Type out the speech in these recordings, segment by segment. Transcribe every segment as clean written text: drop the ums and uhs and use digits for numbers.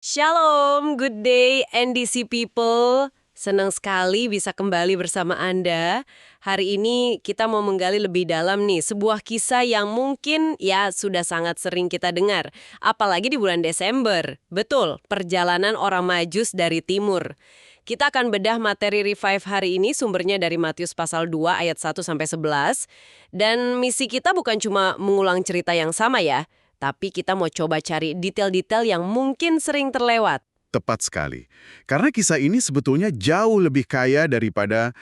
Shalom, good day NDC people. Senang sekali bisa kembali bersama Anda. Hari ini kita mau menggali lebih dalam nih sebuah kisah yang mungkin ya sudah sangat sering kita dengar. Apalagi di bulan Desember. Betul, perjalanan orang Majus dari timur. Kita akan bedah materi Revive hari ini sumbernya dari Matius pasal 2 ayat 1-11. Dan misi kita bukan cuma mengulang cerita yang sama ya. Tapi kita mau coba cari detail-detail yang mungkin sering terlewat. Tepat sekali. Karena kisah ini sebetulnya jauh lebih kaya daripada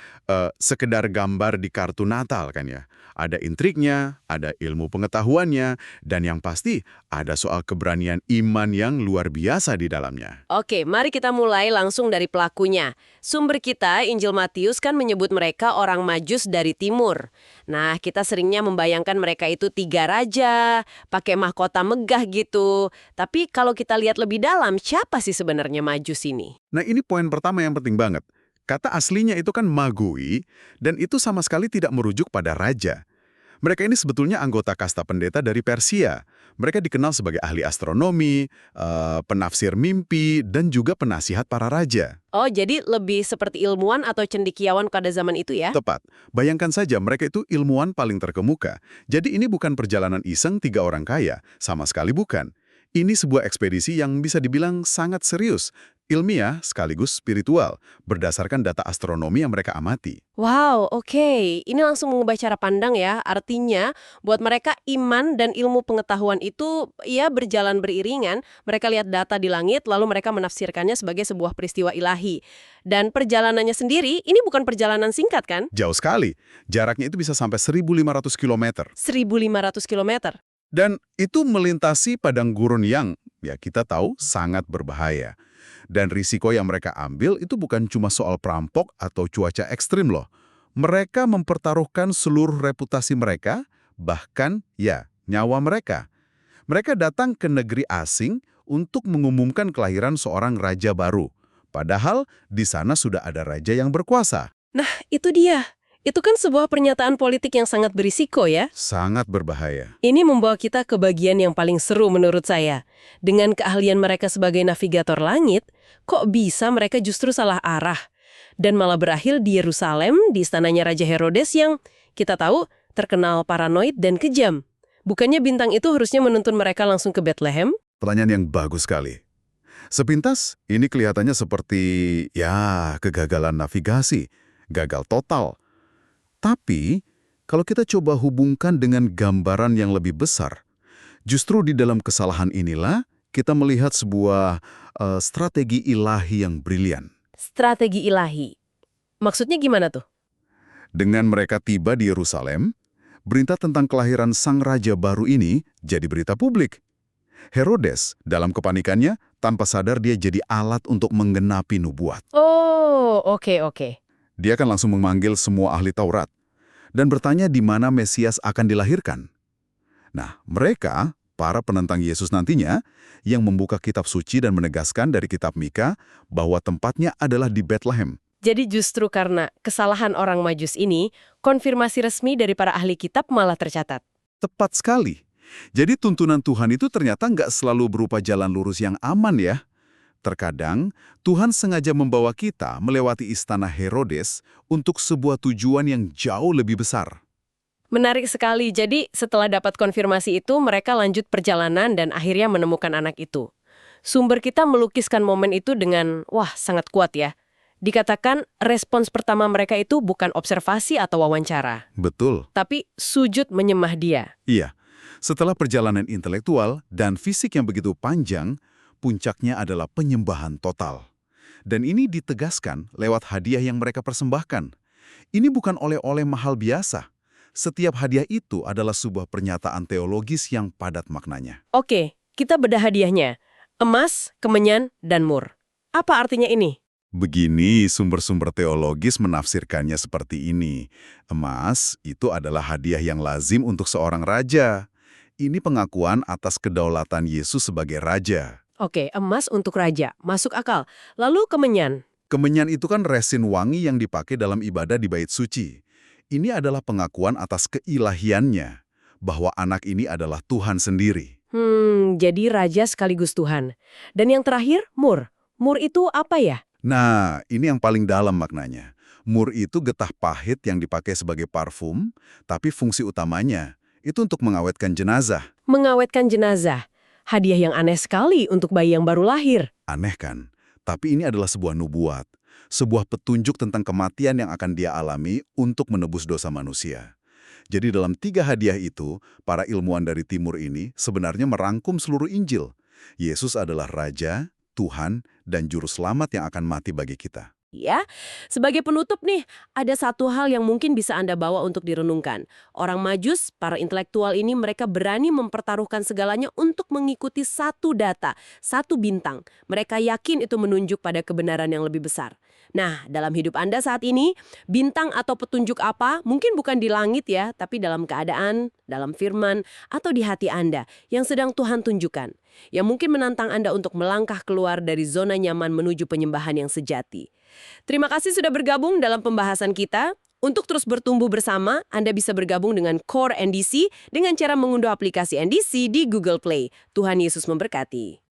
sekedar gambar di kartu Natal kan ya. Ada intriknya, ada ilmu pengetahuannya, dan yang pasti ada soal keberanian iman yang luar biasa di dalamnya. Oke, mari kita mulai langsung dari pelakunya. Sumber kita, Injil Matius kan menyebut mereka orang Majus dari timur. Nah, kita seringnya membayangkan mereka itu 3 raja, pakai mahkota megah gitu. Tapi kalau kita lihat lebih dalam, siapa sih sebenarnya Majus ini? Nah ini poin pertama yang penting banget. Kata aslinya itu kan magui, dan itu sama sekali tidak merujuk pada raja. Mereka ini sebetulnya anggota kasta pendeta dari Persia. Mereka dikenal sebagai ahli astronomi, penafsir mimpi, dan juga penasihat para raja. Oh, jadi lebih seperti ilmuwan atau cendekiawan pada zaman itu ya? Tepat. Bayangkan saja mereka itu ilmuwan paling terkemuka. Jadi ini bukan perjalanan iseng 3 orang kaya, sama sekali bukan. Ini sebuah ekspedisi yang bisa dibilang sangat serius, ilmiah sekaligus spiritual, berdasarkan data astronomi yang mereka amati. Wow, oke. Ini langsung mengubah cara pandang ya. Artinya, buat mereka iman dan ilmu pengetahuan itu ya berjalan beriringan. Mereka lihat data di langit, lalu mereka menafsirkannya sebagai sebuah peristiwa ilahi. Dan perjalanannya sendiri, ini bukan perjalanan singkat kan? Jauh sekali. Jaraknya itu bisa sampai 1.500 km. 1.500 kilometer. Dan itu melintasi padang gurun yang, ya kita tahu, sangat berbahaya. Dan risiko yang mereka ambil itu bukan cuma soal perampok atau cuaca ekstrim loh. Mereka mempertaruhkan seluruh reputasi mereka, bahkan ya, nyawa mereka. Mereka datang ke negeri asing untuk mengumumkan kelahiran seorang raja baru. Padahal di sana sudah ada raja yang berkuasa. Nah, itu dia. Itu kan sebuah pernyataan politik yang sangat berisiko ya. Sangat berbahaya. Ini membawa kita ke bagian yang paling seru menurut saya. Dengan keahlian mereka sebagai navigator langit, kok bisa mereka justru salah arah? Dan malah berakhir di Yerusalem, di istananya Raja Herodes yang kita tahu terkenal paranoid dan kejam. Bukannya bintang itu harusnya menuntun mereka langsung ke Bethlehem? Pertanyaan yang bagus sekali. Sepintas, ini kelihatannya seperti, ya, kegagalan navigasi. Gagal total. Tapi, kalau kita coba hubungkan dengan gambaran yang lebih besar, justru di dalam kesalahan inilah kita melihat sebuah strategi ilahi yang brilian. Strategi ilahi. Maksudnya gimana tuh? Dengan mereka tiba di Yerusalem, berita tentang kelahiran sang raja baru ini jadi berita publik. Herodes, dalam kepanikannya, tanpa sadar dia jadi alat untuk menggenapi nubuat. Oh, oke. Dia akan langsung memanggil semua ahli Taurat dan bertanya di mana Mesias akan dilahirkan. Nah, mereka, para penentang Yesus nantinya, yang membuka kitab suci dan menegaskan dari kitab Mika bahwa tempatnya adalah di Bethlehem. Jadi justru karena kesalahan orang Majus ini, konfirmasi resmi dari para ahli kitab malah tercatat. Tepat sekali. Jadi tuntunan Tuhan itu ternyata nggak selalu berupa jalan lurus yang aman ya. Terkadang, Tuhan sengaja membawa kita melewati istana Herodes untuk sebuah tujuan yang jauh lebih besar. Menarik sekali. Jadi setelah dapat konfirmasi itu, mereka lanjut perjalanan dan akhirnya menemukan anak itu. Sumber kita melukiskan momen itu dengan, wah, sangat kuat ya. Dikatakan respons pertama mereka itu bukan observasi atau wawancara, Betul. tapi sujud menyembah dia. Iya. Setelah perjalanan intelektual dan fisik yang begitu panjang, puncaknya adalah penyembahan total. Dan ini ditegaskan lewat hadiah yang mereka persembahkan. Ini bukan oleh-oleh mahal biasa. Setiap hadiah itu adalah sebuah pernyataan teologis yang padat maknanya. Oke, kita bedah hadiahnya. Emas, kemenyan, dan mur. Apa artinya ini? Begini sumber-sumber teologis menafsirkannya seperti ini. Emas itu adalah hadiah yang lazim untuk seorang raja. Ini pengakuan atas kedaulatan Yesus sebagai raja. Oke, emas untuk raja. Masuk akal. Lalu kemenyan. Kemenyan itu kan resin wangi yang dipakai dalam ibadah di bait suci. Ini adalah pengakuan atas keilahiannya, bahwa anak ini adalah Tuhan sendiri. Jadi raja sekaligus Tuhan. Dan yang terakhir, mur. Mur itu apa ya? Nah, ini yang paling dalam maknanya. Mur itu getah pahit yang dipakai sebagai parfum, tapi fungsi utamanya itu untuk mengawetkan jenazah. Mengawetkan jenazah. Hadiah yang aneh sekali untuk bayi yang baru lahir. Aneh kan? Tapi ini adalah sebuah nubuat. Sebuah petunjuk tentang kematian yang akan dia alami untuk menebus dosa manusia. Jadi dalam 3 hadiah itu, para ilmuwan dari timur ini sebenarnya merangkum seluruh Injil. Yesus adalah Raja, Tuhan, dan Juru Selamat yang akan mati bagi kita. Ya, sebagai penutup nih, ada satu hal yang mungkin bisa Anda bawa untuk direnungkan. Orang Majus, para intelektual ini mereka berani mempertaruhkan segalanya untuk mengikuti satu data, satu bintang. Mereka yakin itu menunjuk pada kebenaran yang lebih besar. Nah, dalam hidup Anda saat ini, bintang atau petunjuk apa mungkin bukan di langit ya, tapi dalam keadaan, dalam firman, atau di hati Anda yang sedang Tuhan tunjukkan. Yang mungkin menantang Anda untuk melangkah keluar dari zona nyaman menuju penyembahan yang sejati. Terima kasih sudah bergabung dalam pembahasan kita. Untuk terus bertumbuh bersama, Anda bisa bergabung dengan Core NDC dengan cara mengunduh aplikasi NDC di Google Play. Tuhan Yesus memberkati.